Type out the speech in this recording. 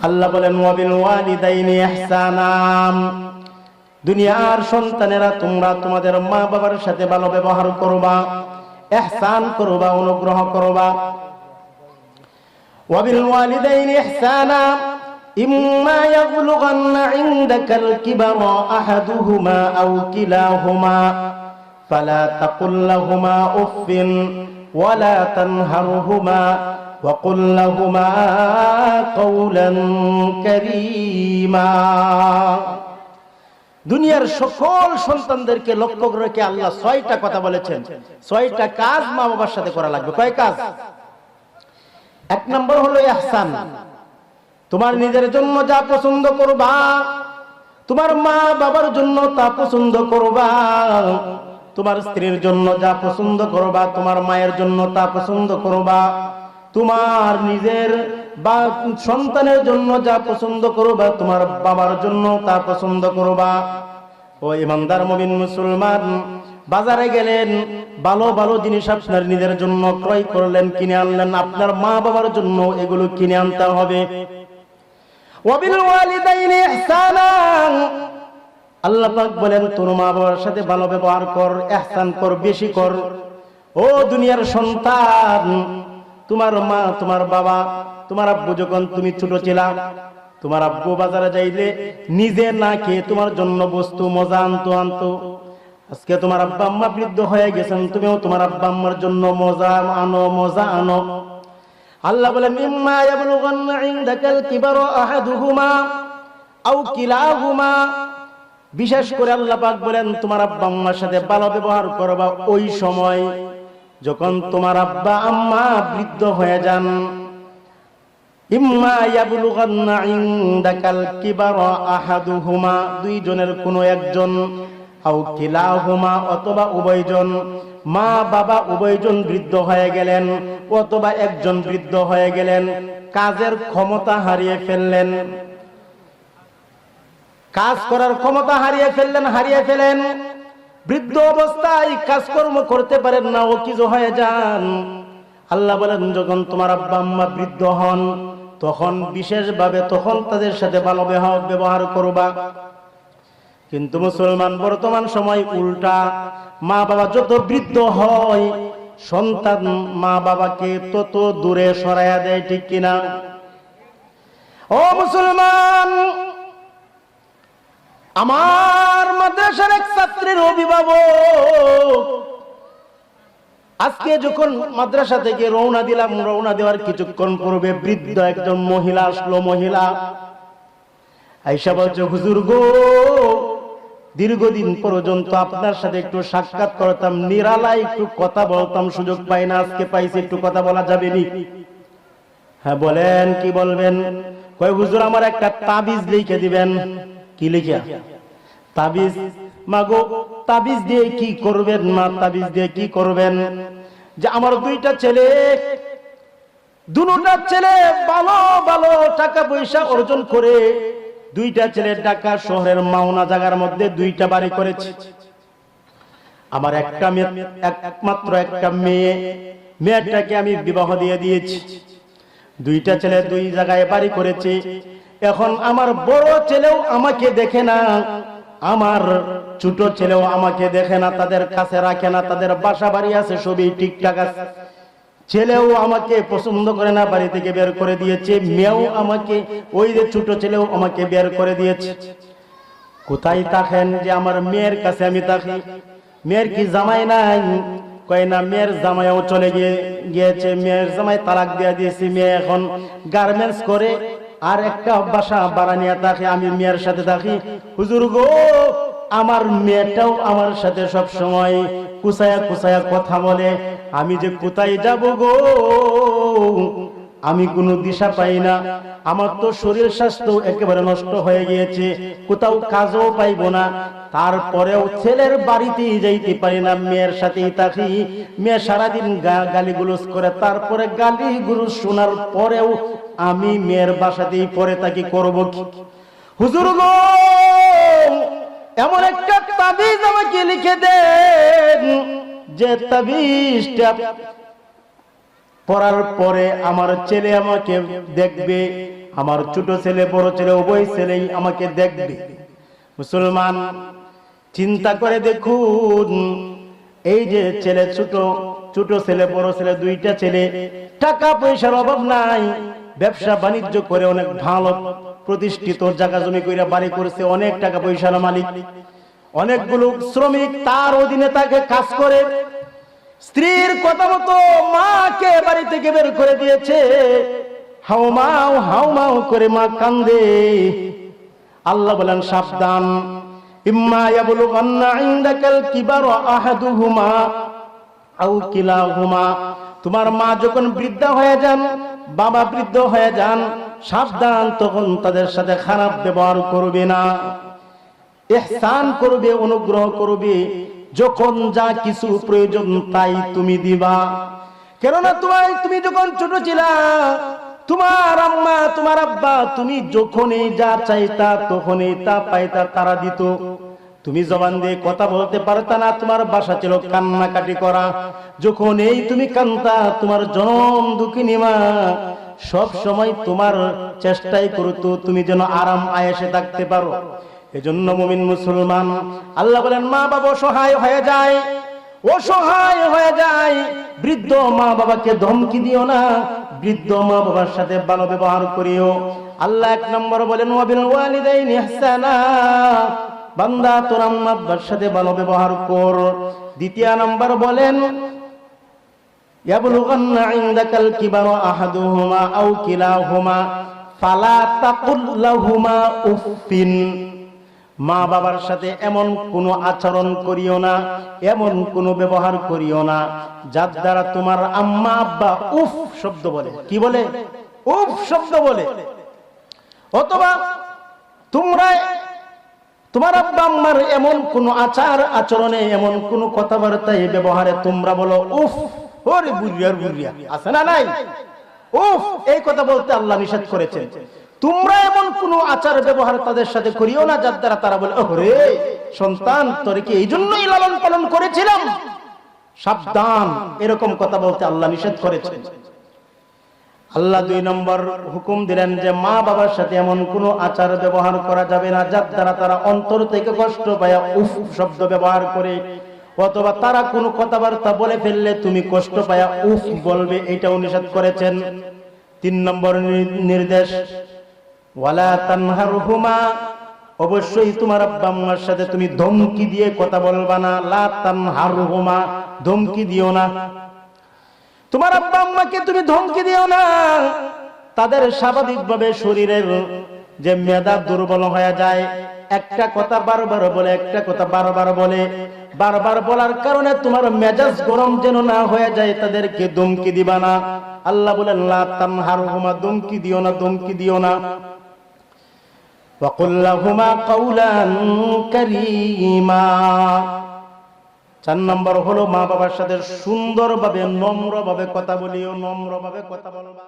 আল্লাহ বলেন ওয়াবিল ওয়ালিদাইনি ইহসানা, দুনিয়ার সন্তানেরা তোমরা তোমাদের মা বাবার সাথে ভালো ব্যবহার করবা, ইহসান করবা, অনুগ্রহ করবা। ওয়াবিল ওয়ালিদাইনি ইহসানা ইম্মা ইয়াবলুগান্না ইনদাকাল কিবারা আহাদুহুমা আও কিলাহুমা ফালা তাকুল লাহুমা উফফিন ওয়ালা তানহারহুমা وَقُلْ لَهُمَا قَوْلًا كَرِيمًا। দুনিয়ার সকল সন্তানদেরকে লক্ষ্য করে রেখে আল্লাহ 6টা কথা বলেছেন, 6টা কাজ মা বাবার সাথে করা লাগবে। কয় কাজ? এক নম্বর হলো ইহসান। তোমার নিজের জন্য যা পছন্দ করবা, তোমার মা বাবার জন্য তা পছন্দ করবা। তোমার স্ত্রীর জন্য যা পছন্দ করবা, তোমার মায়ের জন্য তা পছন্দ করবা। তোমার নিজের বা সন্তানের জন্য যা পছন্দ করবা, তোমার বাবার জন্য তা পছন্দ করবা। ও ইমানদার মুমিন মুসলমান, বাজারে গেলেন, ভালো ভালো জিনিস আপনার নিজের জন্য ক্রয় করলেন, কিনে আনলেন, আপনার মা বাবার জন্য এগুলো কিনে আনতে হবে। ওয়াবিল ওয়ালিদাইনি ইহসানা, আল্লাহ পাক বলেন তোর মা বাবার সাথে ভালো ব্যবহার কর, ইহসান কর, বেশি কর। ও দুনিয়ার সন্তান, তোমার মা, তোমার বাবা, তোমার আব্বু যখন তুমি ছোট ছিলা, তোমার আব্বু বাজারে যাইলে নিজে না খেয়ে তোমার জন্য বস্তু মজা আনতো। আজকে তোমার আব্বা আম্মা বৃদ্ধ হয়ে গেছেন, তুমিও তোমার আব্বা আম্মার জন্য মজা আনো। আল্লাহ বলেন ইম্মা ইয়াবলুগান্না ইনদাকাল কিবারা আহাদুহুমা আও কিলাহুমা, বিশেষ করে আল্লাহ পাক বলেন তোমার আব্বা আম্মার সাথে ভালো ব্যবহার করবা ওই সময় যখন তোমার আব্বা আম্মা বৃদ্ধ হয়ে যান। ইম্মা ইয়াবলুগান্না ইনদাকাল কিবারা আহাদুহুমা, দুইজনের কোনো একজন, আও কিলাহুমা, অথবা উভয়জন, মা বাবা উভয়জন বৃদ্ধ হয়ে গেলেন, অথবা একজন বৃদ্ধ হয়ে গেলেন, কাজের ক্ষমতা হারিয়ে ফেললেন, কাজ করার ক্ষমতা হারিয়ে ফেলেন, বৃদ্ধ অবস্থায় কাজকর্ম করতে পারেন না, ও কিছু হয়ে যান। আল্লাহ বলেন যখন তোমার আব্বা আম্মা বৃদ্ধ হন, তখন বিশেষভাবে তখন তাদের সাথে ভালো ব্যবহার করবা। কিন্তু মুসলমান বর্তমান সময় উল্টা, মা বাবা যত বৃদ্ধ হয়, সন্তান মা বাবাকে তত দূরে সরাইয়া দেয়, ঠিক কিনা? ও মুসলমান, আমার মাদ্রাসার এক ছাত্রের অভিভাবক আজকে যখন মাদ্রাসা থেকে রওনা দেওয়ার কিছুক্ষণ পূর্বে বৃদ্ধ একজন মহিলা আসলো। মহিলা আয়েশা বলছে, হুজুর গো, দীর্ঘদিন পর্যন্ত আপনার সাথে একটু সাক্ষাৎ করতাম, নিরালায় একটু কথা বলতাম, সুযোগ পাই না, আজকে পাইছি, একটু কথা বলা যাবে নি? হ্যাঁ বলেন, কি বলবেন? কয় হুজুর আমার একটা তাবিজ লিখে দিবেন। কি লিখা? তাবিজ। মাগো, তাবিজ দিয়ে কি করবেন? মা, তাবিজ দিয়ে কি করবেন? যে আমার দুইটা ছেলে, দুটা ছেলে ভালো ভালো টাকা পয়সা অর্জন করে, দুইটা ছেলে ঢাকা শহরের মাওনা জায়গার মধ্যে দুইটা বাড়ি করেছে। আমার একটা মেয়ে, একমাত্র একটা মেয়েটাকে আমি বিবাহ দিয়ে দিয়েছি। দুইটা ছেলে দুই জায়গায় বাড়ি করেছে। এখন আমার বড় ছেলেও আমাকে দেখে না, আমার ছোট ছেলেও আমাকে দেখে না, তাদের কাছে রাখে না, তাদের বাসা বাড়ি আছে, সবই ঠিকঠাক আছে। ছেলেও আমাকে পছন্দ করে না, বাড়ি থেকে বের করে দিয়েছে। মেয়েও আমাকে, ওই যে ছোট ছেলেও আমাকে বের করে দিয়েছে। কোথায় থাকেন? যে আমার মেয়ের কাছে আমি থাকি। মেয়ের কি জামাই নাই? কয় না, মেয়ের জামাইও চলে গিয়েছে, মেয়ের জামাই তালাক দিয়ে দিয়েছে, মেয়ে এখন গার্মেন্টস করে আর একটা বাসা ভাড়া নিয়ে থাকে, আমি মেয়ের সাথে থাকি। হুজুর গো, আমার মেয়েটাও আমার সাথে সব সময় কুসায়া কথা বলে, আমি যে কোথায় যাব গো, আমি কোনো দিশা পাই না। আমার তো শরীর স্বাস্থ্য একেবারে নষ্ট হয়ে গিয়েছে, কোথাও কাজও পাইব না, তারপরেও ছেলের বাড়িতে যাইতে পারি না, মেয়ের সাথেই থাকি। মেয়ে সারাদিন গালিগুলোজ করে, তারপরে গালিগুলোজ শোনার পরেও আমি মেয়ের বাসাতেই পরে থাকি, করব কি? হুজুর গো, এমন একটা তাবিজ আমাকে লিখে দেন, যে তাবিজটা পড়ার পরে আমার ছেলে আমাকে দেখবে, আমার ছোট ছেলে বড় ছেলে উভয় ছেলেই আমাকে দেখবে। মুসলমান চিন্তা করে দেখুন, এই যে ছেলে ছোট ছেলে বড় ছেলে দুইটা ছেলে, টাকা পয়সার অভাব নাই, ব্যবসা বাণিজ্য করে অনেক ভালো প্রতিষ্ঠিত, জায়গা জমি কইরা বাড়ি করেছে, অনেক টাকা পয়সার মালিক, অনেকগুলো শ্রমিক তার অধীনে তাকে কাজ করে। স্ত্রীর কথা মতো মাকে বাড়ি থেকে বের করে দিয়েছে, হাউমাউ হাউমাউ করে মা কান্দে। আল্লাহ বলেন সাবধান, ইম্মা ইয়াবলুগান্না ইনদাকাল কিবারা আহাদুহুমা আও কিলাহুমা, তোমার মা যখন বৃদ্ধা হয়ে যান, বাবা বৃদ্ধ হয়ে যান, সাবধান, তখন তাদের সাথে খারাপ ব্যবহার করবে না, ইহসান করবে, অনুগ্রহ করবে, যখন যা কিছু প্রয়োজন তাই তুমি দিবা। কেননা তুমি যখন ছোট ছিলা, তোমার আম্মা তোমার আব্বা তুমি যখনই যা চাইতা তখনই তা পাইতা, তারা দিত। তুমি জবান দিয়ে কথা বলতে পারতা না, তোমার বাসা ছিল কান্নাকাটি করা। যখন এই তুমি কান্তা, তোমার জনম দুঃখিনী মা সব সময় তোমার চেষ্টাই করতো তুমি যেন আরাম আয়েশে থাকতে পারো। এজন্য মুমিন মুসলমান, আল্লাহ বলেন মা বাবা অসহায় হয়ে যায়, অসহায় হয়ে যায়, বৃদ্ধ মা বাবাকে ধমকি দিও না, বৃদ্ধ মা বাবার সাথে ভালো ব্যবহার করিও। আল্লাহ এক নম্বর বলেন ওয়াবিল ওয়ালিদাইনি ইহসানা, বান্দা তোর আম্মা আব্বার সাথে ভালো ব্যবহার কর। দ্বিতীয় নম্বর বলেন ইয়াবলুগান্না ইনদাকাল কিবারা আহাদুহুমা আও কিলাহুমা ফালা তাকুল লাহুমা উফিন, মা বাবার সাথে এমন কোনো আচরণ করিও না, এমন কোনো ব্যবহার করিও না যার দ্বারা তোমার আম্মা আব্বা উফ শব্দ বলে। কি বলে? উফ শব্দ বলে। অথবা তোমার আব্বা আম্মার এমন কোন আচার আচরণে, এমন কোন কথাবার্তায় ব্যবহারে তোমরা বলো উফ, ওরে বুড়িয়ার বুড়িয়া, আছে না নাই? উফ, এই কথা বলতে আল্লাহ নিষেধ করেছেন। তোমরা এমন কোন আচার ব্যবহার তাদের সাথে করিও না যার দ্বারা তারা বলে ওরে সন্তান তোরে কি এই জন্যই লালন পালন করেছিলাম। সাবধান, এরকম কথা বলতে আল্লাহ নিষেধ করেছেন। আল্লাহ দুই নম্বর হুকুম দিলেন যে মা বাবার সাথে এমন কোন আচার ব্যবহার করা যাবে না যার দ্বারা তারা অন্তর থেকে কষ্ট পায় উফ শব্দ ব্যবহার করে, অথবা তারা কোনো কথাবার্তা বলে ফেললে তুমি কষ্ট পায় উফ বলবে, এটাও নিষেধ করেছেন। তিন নম্বর নির্দেশ ওয়ালা তানহারহুমা, অবশ্যই তোমার আব্বা আম্মার সাথে তুমি ধমকি দিয়ে কথা বলবা না। লা তানহারহুমা, ধমকি দিও না। তোমার আব্বা আম্মাকে তুমি ধমকি দিও না। তাদের স্বাভাবিকভাবে শরীরের যে মেধা দুর্বল হয়ে যায়, একটা কথা বারবার বলে, একটা কথা বারবার বলে, বারবার বলার কারণে তোমার মেজাজ গরম যেন না হয়ে যায়, তাদেরকে ধমকি দিবা না। আল্লাহ বলেন লা তানহারহুমা, ধমকি দিও না, ধমকি দিও না। ওয়াকুল লাহুমা কাওলান কারীমা, 4 নম্বর হলো মা বাবার সাথে সুন্দরভাবে নম্রভাবে কথা বলিও, নম্রভাবে কথা বলবা।